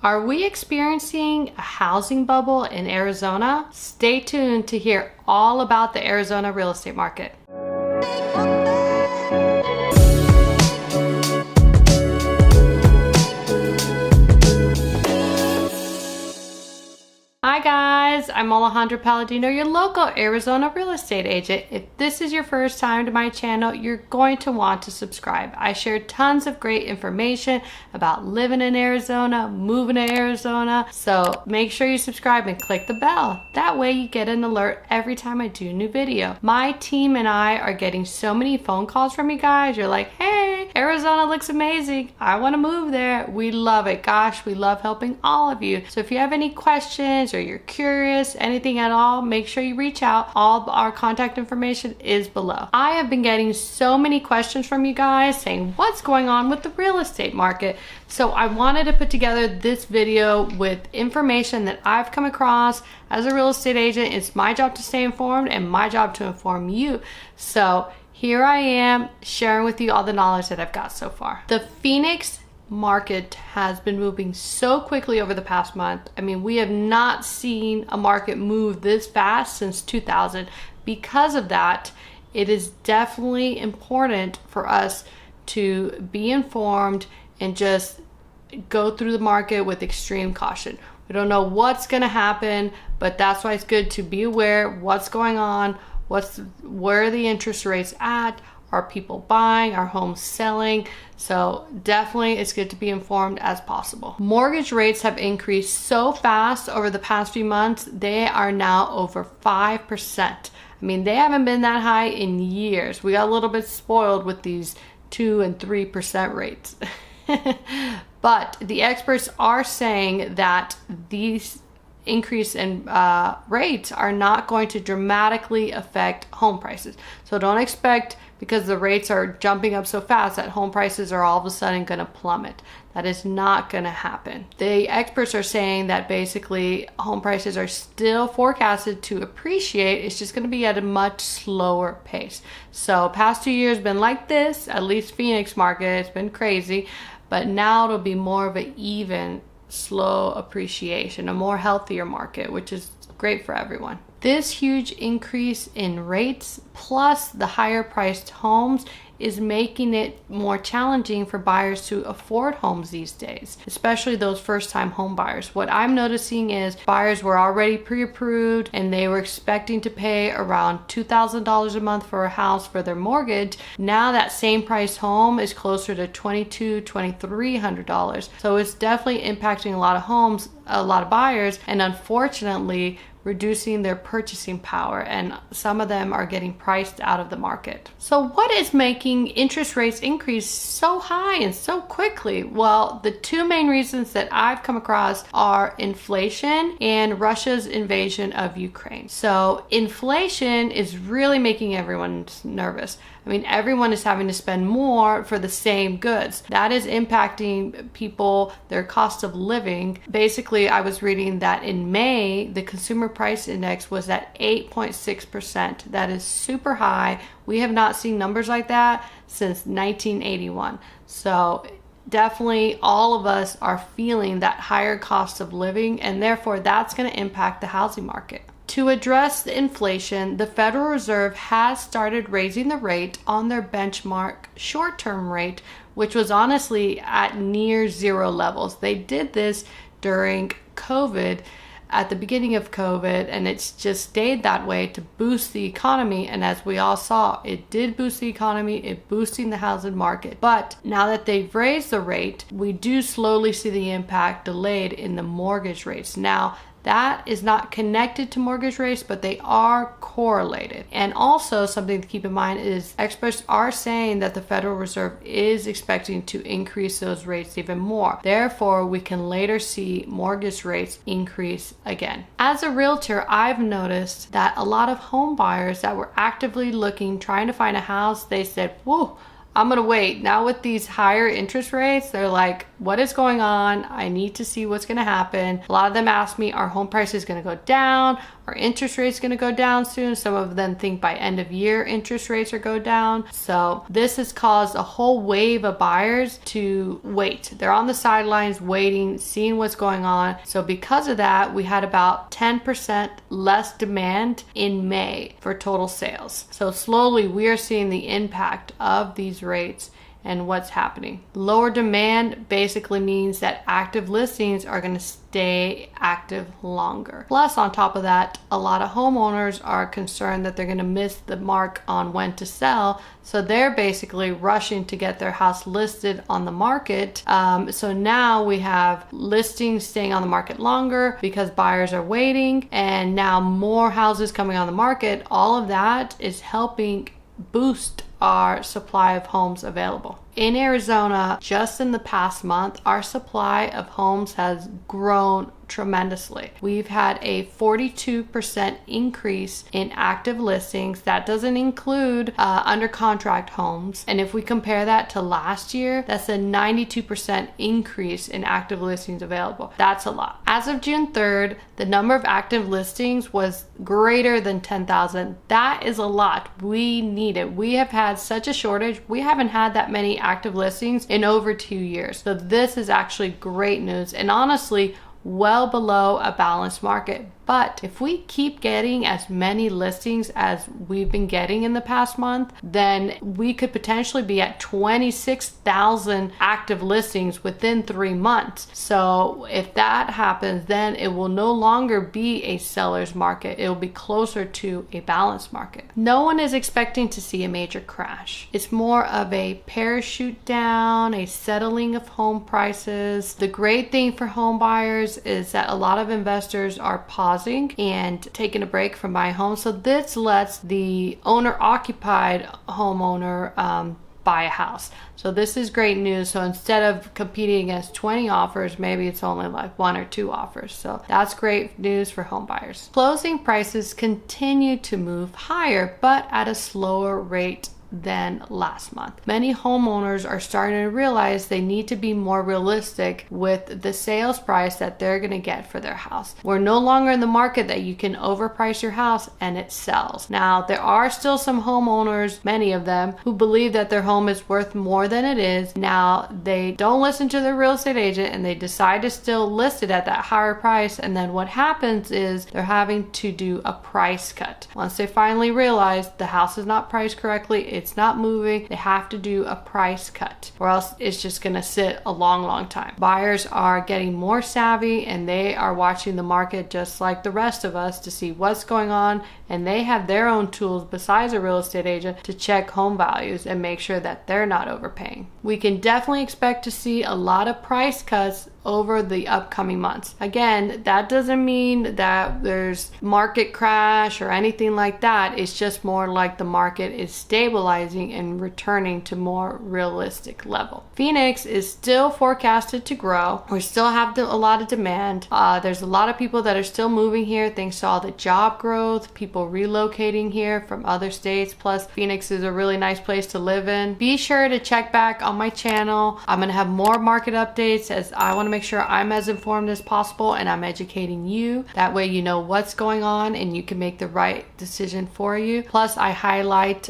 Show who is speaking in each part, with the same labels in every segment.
Speaker 1: Are we experiencing a housing bubble in Arizona? Stay tuned to hear all about the Arizona real estate market. Hi guys, I'm Alejandra Paladino, your local Arizona real estate agent. If this is your first time to my channel, you're going to want to subscribe. I share tons of great information about living in Arizona, moving to Arizona, so make sure you subscribe and click the bell. That way you get an alert every time I do a new video. My team and I are getting so many phone calls from you guys. You're like, hey, Arizona looks amazing. I want to move there. We love it. Gosh, we love helping all of you. So if you have any questions or you're curious, anything at all, make sure you reach out. All our contact information is below. I have been getting so many questions from you guys saying what's going on with the real estate market. So I wanted to put together this video with information that I've come across as a real estate agent. It's my job to stay informed and my job to inform you. So here I am sharing with you all the knowledge that I've got so far. The Phoenix market has been moving so quickly over the past month. I mean, we have not seen a market move this fast since 2000. Because of that, it is definitely important for us to be informed and just go through the market with extreme caution. We don't know what's going to happen, but that's why it's good to be aware what's going on, where are the interest rates at. Are people buying? Are homes selling? So definitely it's good to be informed as possible. Mortgage rates have increased so fast over the past few months. They are now over 5%. I mean, they haven't been that high in years. We got a little bit spoiled with these 2 and 3% rates. But the experts are saying that these increase in rates are not going to dramatically affect home prices. So don't expect, because the rates are jumping up so fast, that home prices are all of a sudden going to plummet. That is not going to happen. The experts are saying that basically home prices are still forecasted to appreciate. It's just going to be at a much slower pace. So past 2 years been like this, at least Phoenix market, it's been crazy, but now it'll be more of an even slow appreciation, a more healthier market, which is great for everyone. This huge increase in rates plus the higher priced homes is making it more challenging for buyers to afford homes these days, especially those first-time home buyers. What I'm noticing is buyers were already pre-approved and they were expecting to pay around $2,000 a month for a house for their mortgage. Now that same price home is closer to $2,200, $2,300. So it's definitely impacting a lot of homes, a lot of buyers, and unfortunately reducing their purchasing power, and some of them are getting priced out of the market. So what is making interest rates increase so high and so quickly? Well, the two main reasons that I've come across are inflation and Russia's invasion of Ukraine. So inflation is really making everyone nervous. I mean, everyone is having to spend more for the same goods. That is impacting people, their cost of living. Basically, I was reading that in May, the consumer price index was at 8.6%. That is super high. We have not seen numbers like that since 1981. So definitely all of us are feeling that higher cost of living, and therefore that's going to impact the housing market. To address the inflation, the Federal Reserve has started raising the rate on their benchmark short-term rate, which was honestly at near zero levels. They did this during COVID, at the beginning of COVID, and it's just stayed that way to boost the economy. And as we all saw, it did boost the economy, it boosting the housing market. But now that they've raised the rate, we do slowly see the impact delayed in the mortgage rates. Now, that is not connected to mortgage rates, but they are correlated. And also something to keep in mind is experts are saying that the Federal Reserve is expecting to increase those rates even more. Therefore, we can later see mortgage rates increase again. As a realtor, I've noticed that a lot of home buyers that were actively looking, trying to find a house, they said, whoa, I'm gonna wait. Now with these higher interest rates, they're like, what is going on? I need to see what's gonna happen. A lot of them ask me, are home prices gonna go down? Are interest rates going to go down soon? Some of them think by end of year interest rates are go down. So this has caused a whole wave of buyers to wait. They're on the sidelines waiting, seeing what's going on. So because of that, we had about 10% less demand in May for total sales. So slowly we are seeing the impact of these rates and what's happening. Lower demand basically means that active listings are going to stay active longer. Plus, on top of that, a lot of homeowners are concerned that they're going to miss the mark on when to sell. So they're basically rushing to get their house listed on the market. So now we have listings staying on the market longer because buyers are waiting, and now more houses coming on the market. All of that is helping boost our supply of homes available. In Arizona, just in the past month, our supply of homes has grown tremendously. We've had a 42% increase in active listings. That doesn't include under contract homes. And if we compare that to last year, that's a 92% increase in active listings available. That's a lot. As of June 3rd, the number of active listings was greater than 10,000. That is a lot. We need it. We have had such a shortage. We haven't had that many active listings in over 2 years. So this is actually great news, and honestly, well below a balanced market. But if we keep getting as many listings as we've been getting in the past month, then we could potentially be at 26,000 active listings within 3 months. So if that happens, then it will no longer be a seller's market. It will be closer to a balanced market. No one is expecting to see a major crash. It's more of a parachute down, a settling of home prices. The great thing for home buyers is that a lot of investors are pausing and taking a break from buying homes. So this lets the owner-occupied homeowner buy a house. So this is great news. So instead of competing against 20 offers, maybe it's only like 1 or 2 offers. So that's great news for home buyers. Closing prices continue to move higher, but at a slower rate than last month. Many homeowners are starting to realize they need to be more realistic with the sales price that they're going to get for their house. We're no longer in the market that you can overprice your house and it sells. Now, there are still some homeowners, many of them, who believe that their home is worth more than it is. Now, they don't listen to their real estate agent and they decide to still list it at that higher price, and then what happens is they're having to do a price cut. Once they finally realize the house is not priced correctly, it's not moving, they have to do a price cut, or else it's just going to sit a long time. Buyers are getting more savvy and they are watching the market just like the rest of us to see what's going on, and they have their own tools besides a real estate agent to check home values and make sure that they're not overpaying. We can definitely expect to see a lot of price cuts over the upcoming months. Again, that doesn't mean that there's market crash or anything like that. It's just more like the market is stabilizing and returning to more realistic level. Phoenix is still forecasted to grow. We still have a lot of demand. There's a lot of people that are still moving here thanks to all the job growth, people relocating here from other states. Plus, Phoenix is a really nice place to live in. Be sure to check back on my channel. I'm going to have more market updates, as I want to make sure I'm as informed as possible and I'm educating you. That way you know what's going on and you can make the right decision for you. Plus, I highlight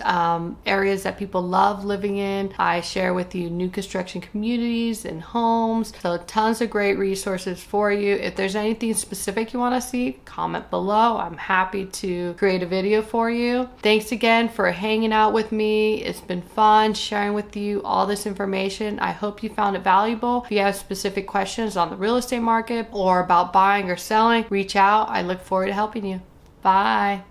Speaker 1: areas that people love living in. I share with you new construction communities and homes. So tons of great resources for you. If there's anything specific you want to see, comment below. I'm happy to create a video for you. Thanks again for hanging out with me. It's been fun sharing with you all this information. I hope you found it valuable. If you have specific questions on the real estate market or about buying or selling, reach out. I look forward to helping you. Bye.